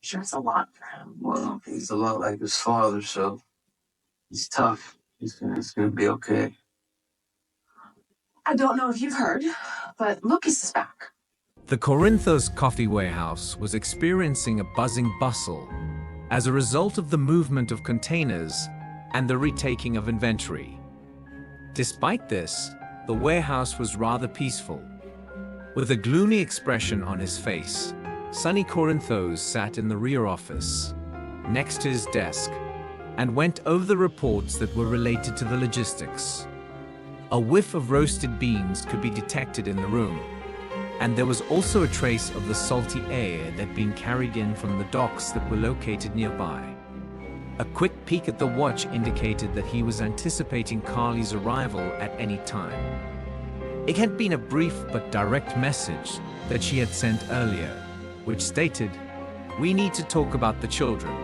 Sure, it's a lot for him. Well, he's a lot like his father, so he's tough. He's gonna be okay. I don't know if you've heard, but Lucas is back. The Corinthos coffee warehouse was experiencing a buzzing bustle as a result of the movement of containers and the retaking of inventory. Despite this, the warehouse was rather peaceful. With a gloomy expression on his face, Sonny Corinthos sat in the rear office, next to his desk, and went over the reports that were related to the logistics. A whiff of roasted beans could be detected in the room, and there was also a trace of the salty air that had been carried in from the docks that were located nearby. A quick peek at the watch indicated that he was anticipating Carly's arrival at any time. It had been a brief but direct message that she had sent earlier, which stated, "We need to talk about the children.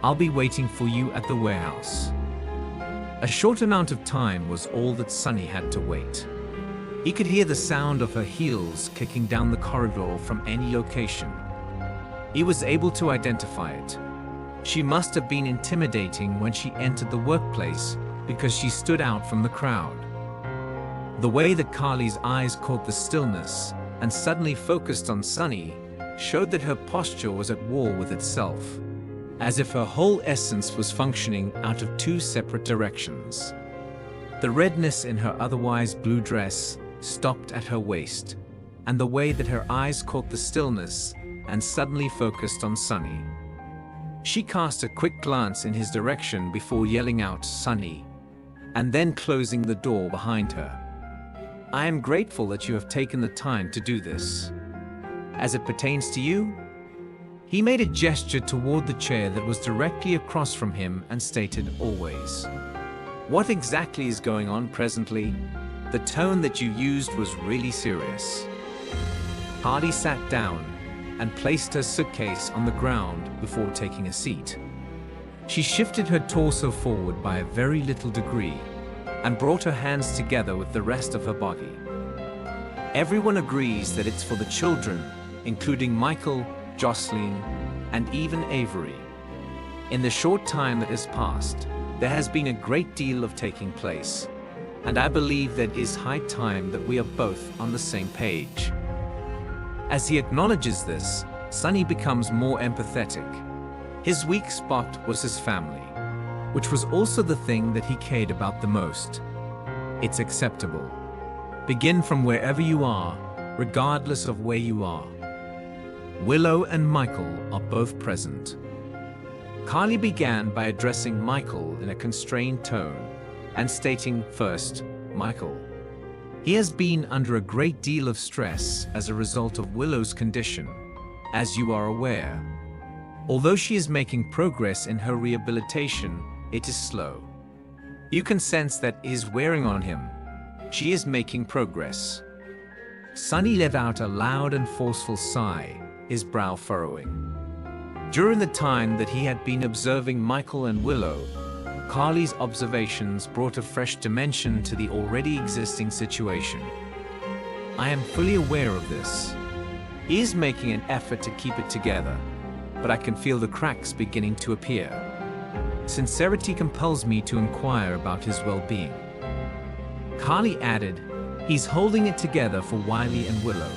I'll be waiting for you at the warehouse." A short amount of time was all that Sonny had to wait. He could hear the sound of her heels kicking down the corridor from any location. He was able to identify it. She must have been intimidating when she entered the workplace because she stood out from the crowd. The way that Carly's eyes caught the stillness and suddenly focused on Sonny showed that her posture was at war with itself, as if her whole essence was functioning out of two separate directions. The redness in her otherwise blue dress stopped at her waist, and the way that her eyes caught the stillness and suddenly focused on Sonny. She cast a quick glance in his direction before yelling out, "Sonny," and then closing the door behind her. "I am grateful that you have taken the time to do this. As it pertains to you?" He made a gesture toward the chair that was directly across from him and stated, "Always." "What exactly is going on presently?" The tone that you used was really serious. Carly sat down and placed her suitcase on the ground before taking a seat. She shifted her torso forward by a very little degree and brought her hands together with the rest of her body. Everyone agrees that it's for the children, including Michael, Jocelyn, and even Avery. In the short time that has passed, there has been a great deal of taking place, and I believe that it is high time that we are both on the same page. As he acknowledges this, Sonny becomes more empathetic. His weak spot was his family, which was also the thing that he cared about the most. It's acceptable. Begin from wherever you are, regardless of where you are. Willow and Michael are both present. Carly began by addressing Michael in a constrained tone and stating first, "Michael. He has been under a great deal of stress as a result of Willow's condition, as you are aware. Although she is making progress in her rehabilitation, it is slow. You can sense that it is wearing on him. She is making progress." Sonny let out a loud and forceful sigh, his brow furrowing. During the time that he had been observing Michael and Willow, Carly's observations brought a fresh dimension to the already existing situation. "I am fully aware of this. He is making an effort to keep it together, but I can feel the cracks beginning to appear. Sincerity compels me to inquire about his well-being." Carly added, "He's holding it together for Wiley and Willow,"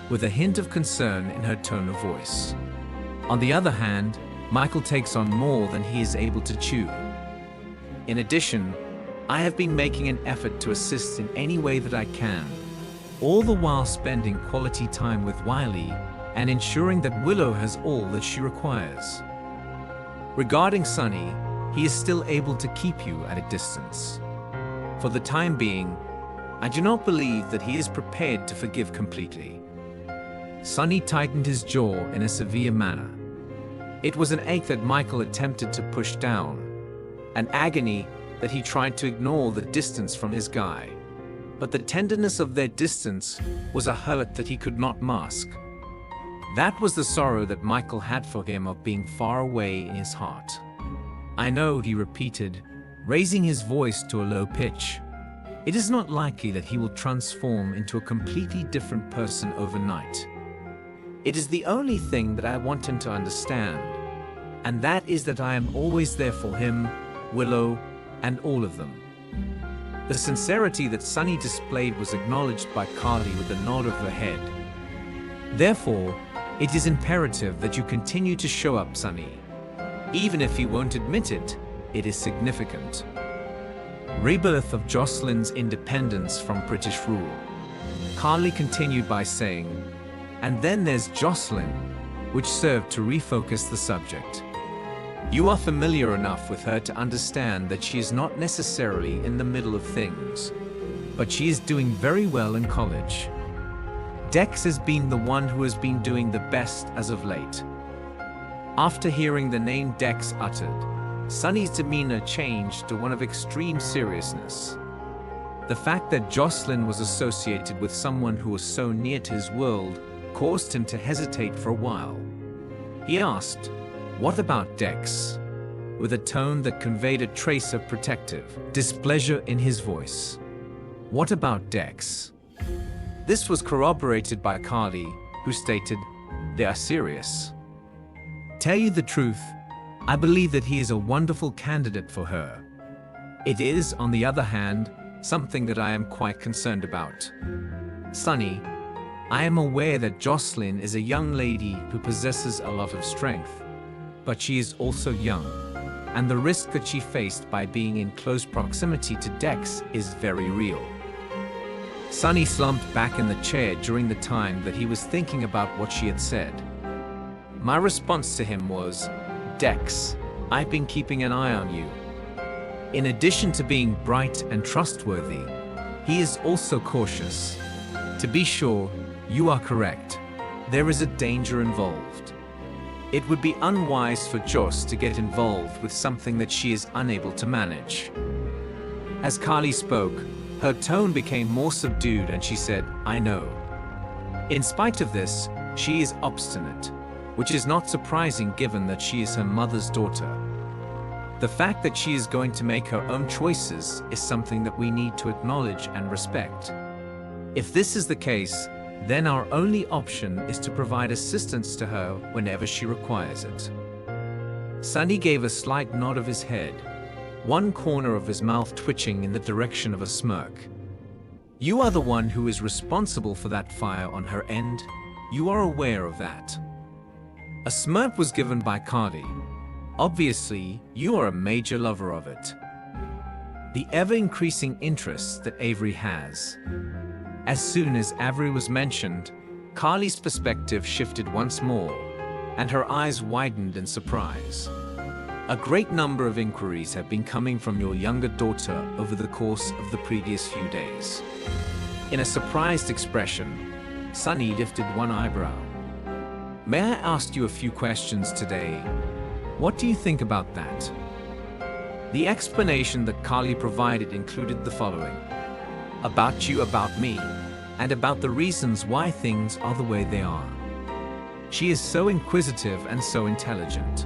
with a hint of concern in her tone of voice. On the other hand, Michael takes on more than he is able to chew. "In addition, I have been making an effort to assist in any way that I can, all the while spending quality time with Wiley and ensuring that Willow has all that she requires. Regarding Sonny, he is still able to keep you at a distance. For the time being, I do not believe that he is prepared to forgive completely." Sonny tightened his jaw in a severe manner. It was an ache that Michael attempted to push down, an agony that he tried to ignore the distance from his guy. But the tenderness of their distance was a hurt that he could not mask. That was the sorrow that Michael had for him of being far away in his heart. "I know," he repeated, raising his voice to a low pitch. "It is not likely that he will transform into a completely different person overnight. It is the only thing that I want him to understand, and that is that I am always there for him, Willow, and all of them. The sincerity that Sunny displayed was acknowledged by Carly with a nod of her head. Therefore, it is imperative that you continue to show up, Sunny. Even if he won't admit it, it is significant. Rebirth of Jocelyn's independence from British rule. Carly continued by saying, and then there's Jocelyn, which served to refocus the subject. You are familiar enough with her to understand that she is not necessarily in the middle of things, but she is doing very well in college. Dex has been the one who has been doing the best as of late. After hearing the name Dex uttered, Sunny's demeanor changed to one of extreme seriousness. The fact that Jocelyn was associated with someone who was so near to his world caused him to hesitate for a while. He asked, "What about Dex?" with a tone that conveyed a trace of protective displeasure in his voice. "What about Dex?" This was corroborated by Carly, who stated, "They are serious. Tell you the truth, I believe that he is a wonderful candidate for her. It is, on the other hand, something that I am quite concerned about. Sunny, I am aware that Jocelyn is a young lady who possesses a lot of strength, but she is also young, and the risk that she faced by being in close proximity to Dex is very real." Sunny slumped back in the chair during the time that he was thinking about what she had said. My response to him was, "Dex, I've been keeping an eye on you. In addition to being bright and trustworthy, he is also cautious. To be sure, you are correct. There is a danger involved. It would be unwise for Joss to get involved with something that she is unable to manage." As Carly spoke, her tone became more subdued and she said, "I know." In spite of this, she is obstinate, which is not surprising given that she is her mother's daughter. The fact that she is going to make her own choices is something that we need to acknowledge and respect. If this is the case, then our only option is to provide assistance to her whenever she requires it. Sunny gave a slight nod of his head, one corner of his mouth twitching in the direction of a smirk. "You are the one who is responsible for that fire on her end. You are aware of that." A smirk was given by Carly. "Obviously, you are a major lover of it." The ever-increasing interest that Avery has. As soon as Avery was mentioned, Carly's perspective shifted once more, and her eyes widened in surprise. "A great number of inquiries have been coming from your younger daughter over the course of the previous few days." In a surprised expression, Sunny lifted one eyebrow. "May I ask you a few questions today? What do you think about that?" The explanation that Carly provided included the following: "About you, about me, and about the reasons why things are the way they are." She is so inquisitive and so intelligent.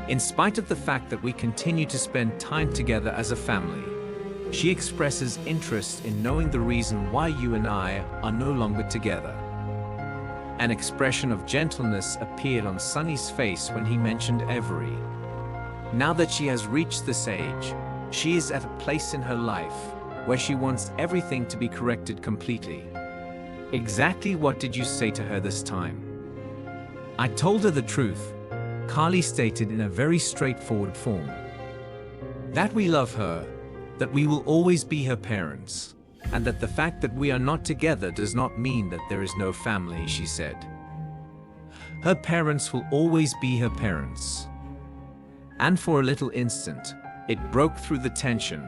In spite of the fact that we continue to spend time together as a family, she expresses interest in knowing the reason why you and I are no longer together. An expression of gentleness appeared on Sunny's face when he mentioned Avery. Now that she has reached this age, she is at a place in her life where she wants everything to be corrected completely. Exactly what did you say to her this time? "I told her the truth," Carly stated in a very straightforward form. "That we love her, that we will always be her parents, and that the fact that we are not together does not mean that there is no family," she said. Her parents will always be her parents. And for a little instant, it broke through the tension,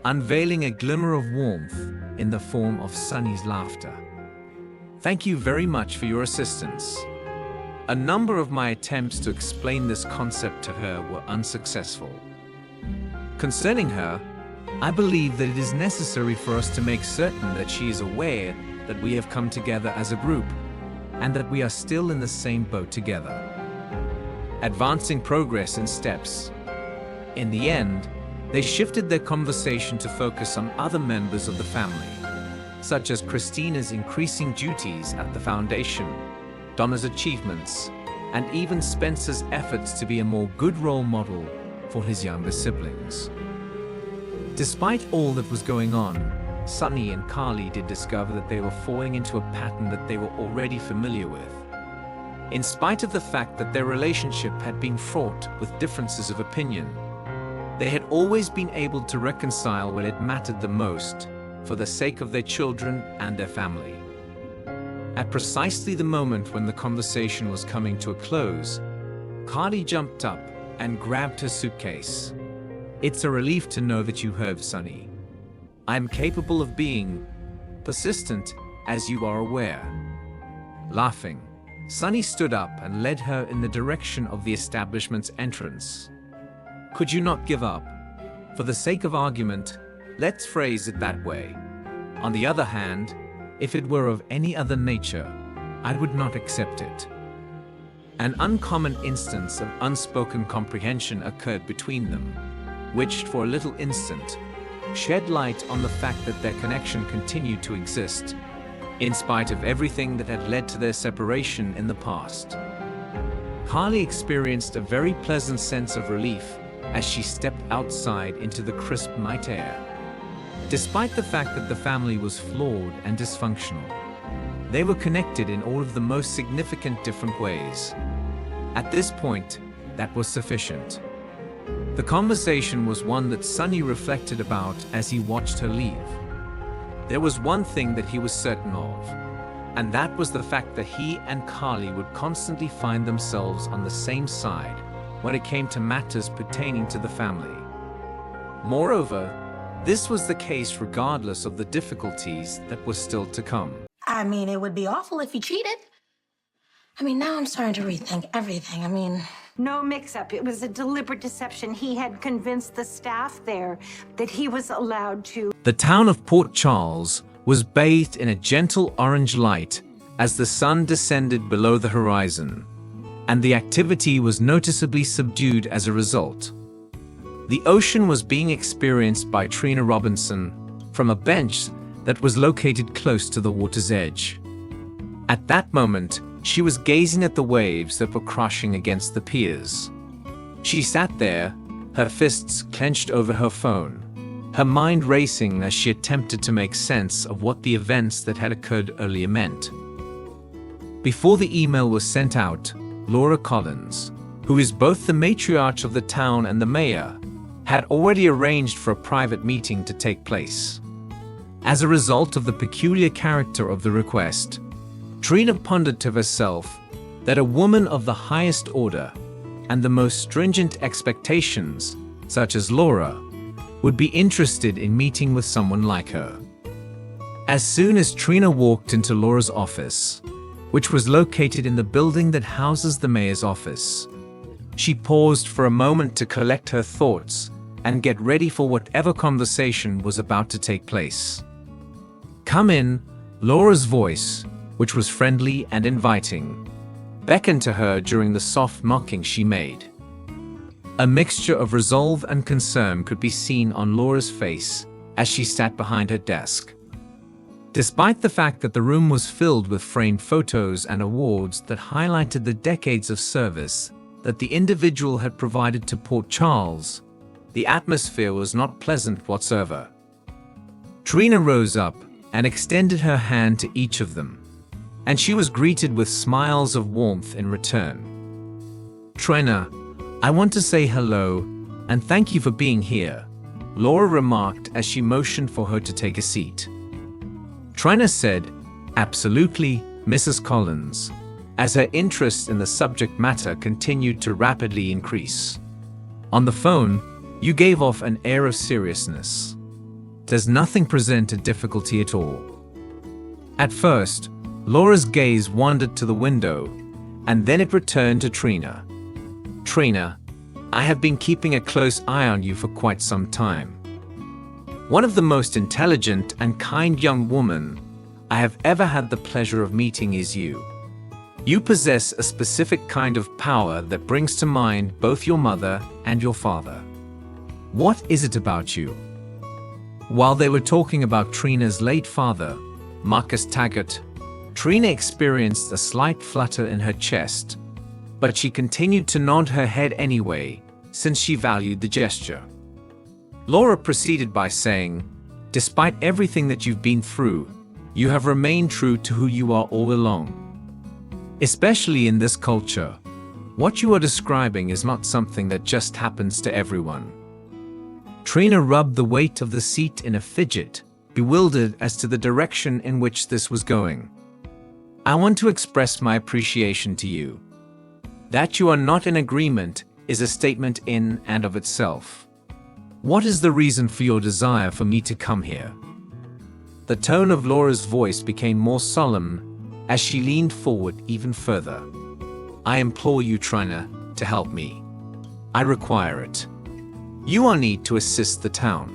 unveiling a glimmer of warmth in the form of Sunny's laughter. "Thank you very much for your assistance. A number of my attempts to explain this concept to her were unsuccessful. Concerning her, I believe that it is necessary for us to make certain that she is aware that we have come together as a group, and that we are still in the same boat together. Advancing progress in steps." In the end, they shifted their conversation to focus on other members of the family, such as Christina's increasing duties at the foundation, Donna's achievements, and even Spencer's efforts to be a more good role model for his younger siblings. Despite all that was going on, Sonny and Carly did discover that they were falling into a pattern that they were already familiar with. In spite of the fact that their relationship had been fraught with differences of opinion, they had always been able to reconcile when it mattered the most, for the sake of their children and their family. At precisely the moment when the conversation was coming to a close, Carly jumped up and grabbed her suitcase. "It's a relief to know that you heard, Sonny. I'm capable of being persistent, as you are aware." Laughing, Sonny stood up and led her in the direction of the establishment's entrance. "Could you not give up? For the sake of argument, let's phrase it that way. On the other hand, if it were of any other nature, I would not accept it." An uncommon instance of unspoken comprehension occurred between them, which, for a little instant, shed light on the fact that their connection continued to exist, in spite of everything that had led to their separation in the past. Carly experienced a very pleasant sense of relief as she stepped outside into the crisp night air. Despite the fact that the family was flawed and dysfunctional, they were connected in all of the most significant different ways. At this point, that was sufficient. The conversation was one that Sonny reflected about as he watched her leave. There was one thing that he was certain of, and that was the fact that he and Carly would constantly find themselves on the same side when it came to matters pertaining to the family. Moreover, this was the case regardless of the difficulties that were still to come. I mean, it would be awful if he cheated. Now I'm starting to rethink everything. No mix-up. It was a deliberate deception. He had convinced the staff there that he was allowed to. The town of Port Charles was bathed in a gentle orange light as the sun descended below the horizon, and the activity was noticeably subdued as a result. The ocean was being experienced by Trina Robinson from a bench that was located close to the water's edge. At that moment, she was gazing at the waves that were crashing against the piers. She sat there, her fists clenched over her phone, her mind racing as she attempted to make sense of what the events that had occurred earlier meant. Before the email was sent out, Laura Collins, who is both the matriarch of the town and the mayor, had already arranged for a private meeting to take place. As a result of the peculiar character of the request, Trina pondered to herself that a woman of the highest order and the most stringent expectations, such as Laura, would be interested in meeting with someone like her. As soon as Trina walked into Laura's office, which was located in the building that houses the mayor's office, she paused for a moment to collect her thoughts and get ready for whatever conversation was about to take place. "Come in," Laura's voice, which was friendly and inviting, beckoned to her during the soft mocking she made. A mixture of resolve and concern could be seen on Laura's face as she sat behind her desk. Despite the fact that the room was filled with framed photos and awards that highlighted the decades of service that the individual had provided to Port Charles, the atmosphere was not pleasant whatsoever. Trina rose up and extended her hand to each of them, and she was greeted with smiles of warmth in return. "Trina, I want to say hello and thank you for being here," Laura remarked as she motioned for her to take a seat. Trina said, "Absolutely, Mrs. Collins," as her interest in the subject matter continued to rapidly increase. On the phone, you gave off an air of seriousness. Does nothing present a difficulty at all? At first, Laura's gaze wandered to the window, and then it returned to Trina. "Trina, I have been keeping a close eye on you for quite some time. One of the most intelligent and kind young women I have ever had the pleasure of meeting is you. You possess a specific kind of power that brings to mind both your mother and your father. What is it about you?" While they were talking about Trina's late father, Marcus Taggart, Trina experienced a slight flutter in her chest, but she continued to nod her head anyway, since she valued the gesture. Laura proceeded by saying, "Despite everything that you've been through, you have remained true to who you are all along. Especially in this culture, what you are describing is not something that just happens to everyone." Trina rubbed the weight of the seat in a fidget, bewildered as to the direction in which this was going. "I want to express my appreciation to you. That you are not in agreement is a statement in and of itself. What is the reason for your desire for me to come here?" The tone of Laura's voice became more solemn as she leaned forward even further. "I implore you, Trina, to help me. I require it. You are need to assist the town.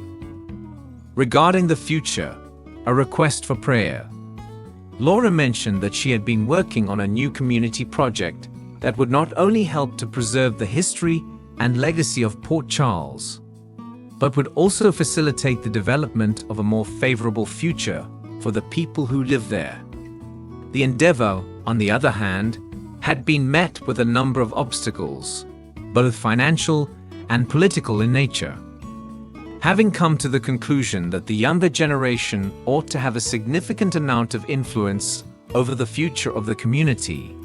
Regarding the future, a request for prayer." Laura mentioned that she had been working on a new community project that would not only help to preserve the history and legacy of Port Charles, but would also facilitate the development of a more favorable future for the people who live there. The endeavor, on the other hand, had been met with a number of obstacles, both financial and political in nature. Having come to the conclusion that the younger generation ought to have a significant amount of influence over the future of the community,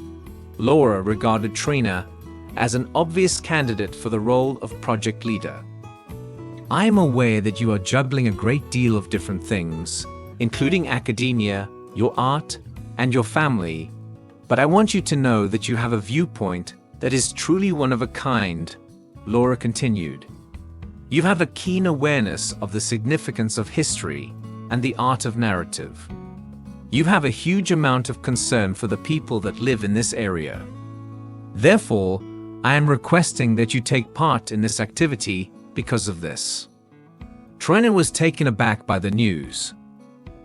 Laura regarded Trina as an obvious candidate for the role of project leader. "I am aware that you are juggling a great deal of different things, including academia, your art, and your family, but I want you to know that you have a viewpoint that is truly one of a kind," Laura continued. "You have a keen awareness of the significance of history and the art of narrative. You have a huge amount of concern for the people that live in this area. Therefore, I am requesting that you take part in this activity because of this." Trina was taken aback by the news.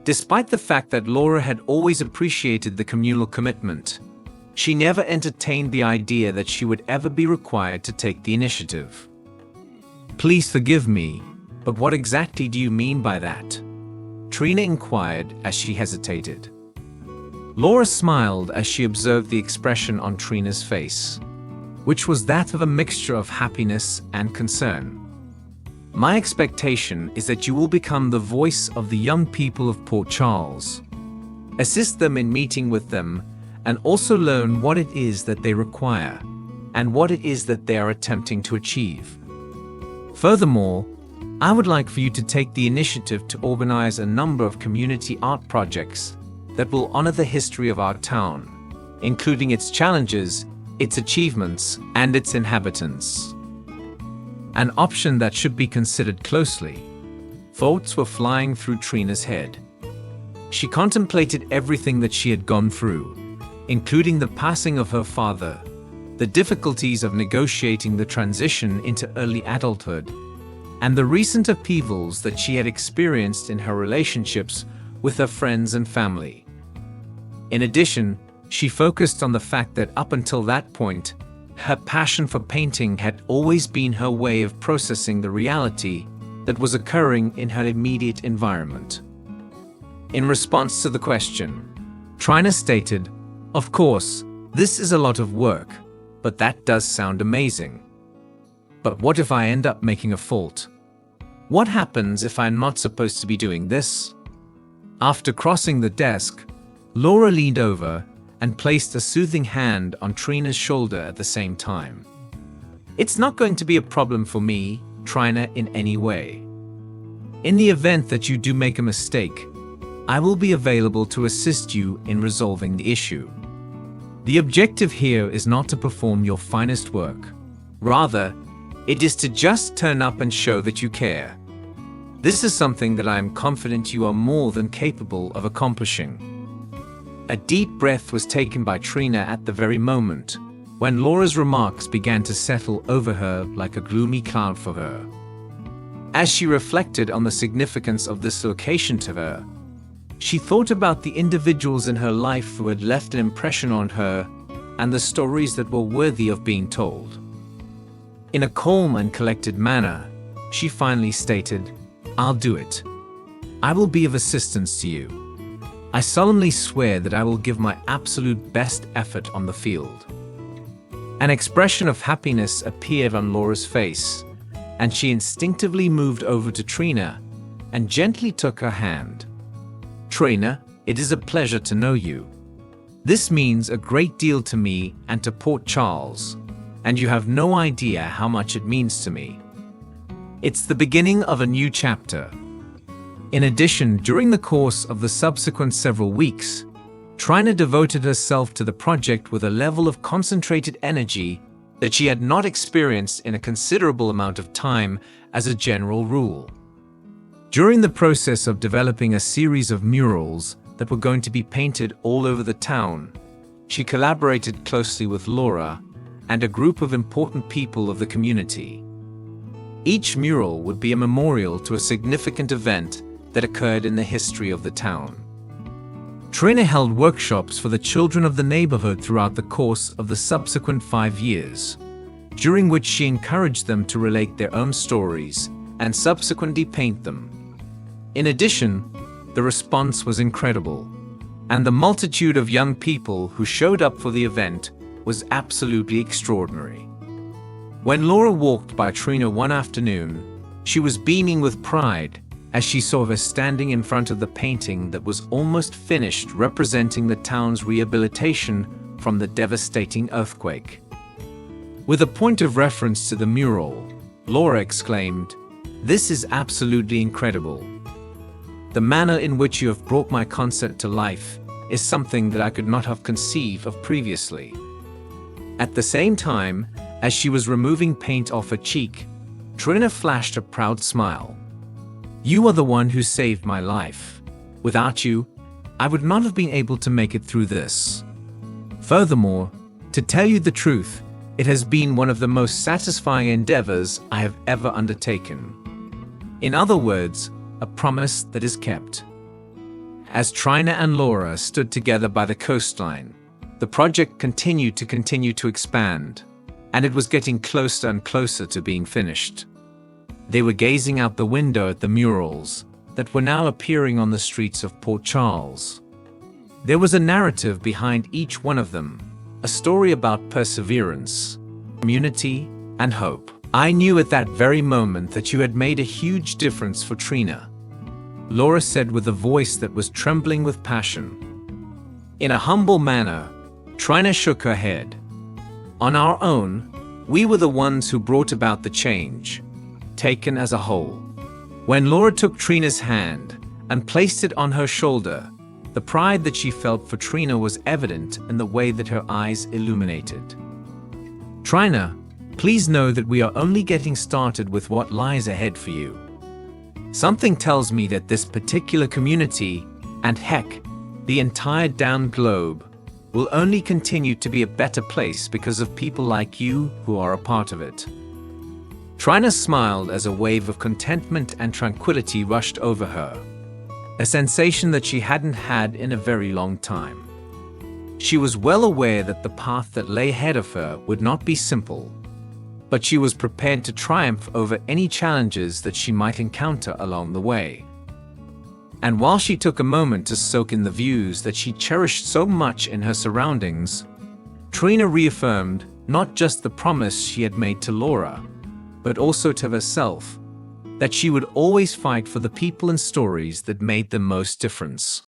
Despite the fact that Laura had always appreciated the communal commitment, she never entertained the idea that she would ever be required to take the initiative. "Please forgive me, but what exactly do you mean by that?" Trina inquired as she hesitated. Laura smiled as she observed the expression on Trina's face, which was that of a mixture of happiness and concern. "My expectation is that you will become the voice of the young people of Port Charles, assist them in meeting with them, and also learn what it is that they require and what it is that they are attempting to achieve. Furthermore, I would like for you to take the initiative to organize a number of community art projects that will honor the history of our town, including its challenges, its achievements, and its inhabitants. An option that should be considered closely." Thoughts were flying through Trina's head. She contemplated everything that she had gone through, including the passing of her father, the difficulties of negotiating the transition into early adulthood, and the recent upheavals that she had experienced in her relationships with her friends and family. In addition, she focused on the fact that up until that point, her passion for painting had always been her way of processing the reality that was occurring in her immediate environment. In response to the question, Trina stated, "Of course, this is a lot of work, but that does sound amazing. But what if I end up making a fault? What happens if I'm not supposed to be doing this?" After crossing the desk, Laura leaned over and placed a soothing hand on Trina's shoulder at the same time. "It's not going to be a problem for me, Trina, in any way. In the event that you do make a mistake, I will be available to assist you in resolving the issue. The objective here is not to perform your finest work. Rather, it is to just turn up and show that you care. This is something that I am confident you are more than capable of accomplishing." A deep breath was taken by Trina at the very moment when Laura's remarks began to settle over her like a gloomy cloud for her. As she reflected on the significance of this location to her, she thought about the individuals in her life who had left an impression on her and the stories that were worthy of being told. In a calm and collected manner, she finally stated, "I'll do it. I will be of assistance to you. I solemnly swear that I will give my absolute best effort on the field." An expression of happiness appeared on Laura's face, and she instinctively moved over to Trina and gently took her hand. "Trina, it is a pleasure to know you. This means a great deal to me and to Port Charles, and you have no idea how much it means to me. It's the beginning of a new chapter." In addition, during the course of the subsequent several weeks, Trina devoted herself to the project with a level of concentrated energy that she had not experienced in a considerable amount of time as a general rule. During the process of developing a series of murals that were going to be painted all over the town, she collaborated closely with Laura and a group of important people of the community. Each mural would be a memorial to a significant event that occurred in the history of the town. Trina held workshops for the children of the neighborhood throughout the course of the subsequent 5 years, during which she encouraged them to relate their own stories and subsequently paint them. In addition, the response was incredible, and the multitude of young people who showed up for the event was absolutely extraordinary. When Laura walked by Trina one afternoon, she was beaming with pride as she saw her standing in front of the painting that was almost finished, representing the town's rehabilitation from the devastating earthquake. With a point of reference to the mural, Laura exclaimed, "This is absolutely incredible. The manner in which you have brought my concept to life is something that I could not have conceived of previously." At the same time, as she was removing paint off her cheek, Trina flashed a proud smile. "You are the one who saved my life. Without you, I would not have been able to make it through this. Furthermore, to tell you the truth, it has been one of the most satisfying endeavors I have ever undertaken. In other words, a promise that is kept." As Trina and Laura stood together by the coastline, the project continued to expand, and it was getting closer and closer to being finished. They were gazing out the window at the murals that were now appearing on the streets of Port Charles. There was a narrative behind each one of them, a story about perseverance, community, and hope. "I knew at that very moment that you had made a huge difference for Trina," Laura said with a voice that was trembling with passion. In a humble manner, Trina shook her head. "On our own, we were the ones who brought about the change, taken as a whole." When Laura took Trina's hand and placed it on her shoulder, the pride that she felt for Trina was evident in the way that her eyes illuminated. "Trina, please know that we are only getting started with what lies ahead for you. Something tells me that this particular community, and heck, the entire down globe, will only continue to be a better place because of people like you who are a part of it." Trina smiled as a wave of contentment and tranquility rushed over her, a sensation that she hadn't had in a very long time. She was well aware that the path that lay ahead of her would not be simple, but she was prepared to triumph over any challenges that she might encounter along the way. And while she took a moment to soak in the views that she cherished so much in her surroundings, Trina reaffirmed not just the promise she had made to Laura, but also to herself, that she would always fight for the people and stories that made the most difference.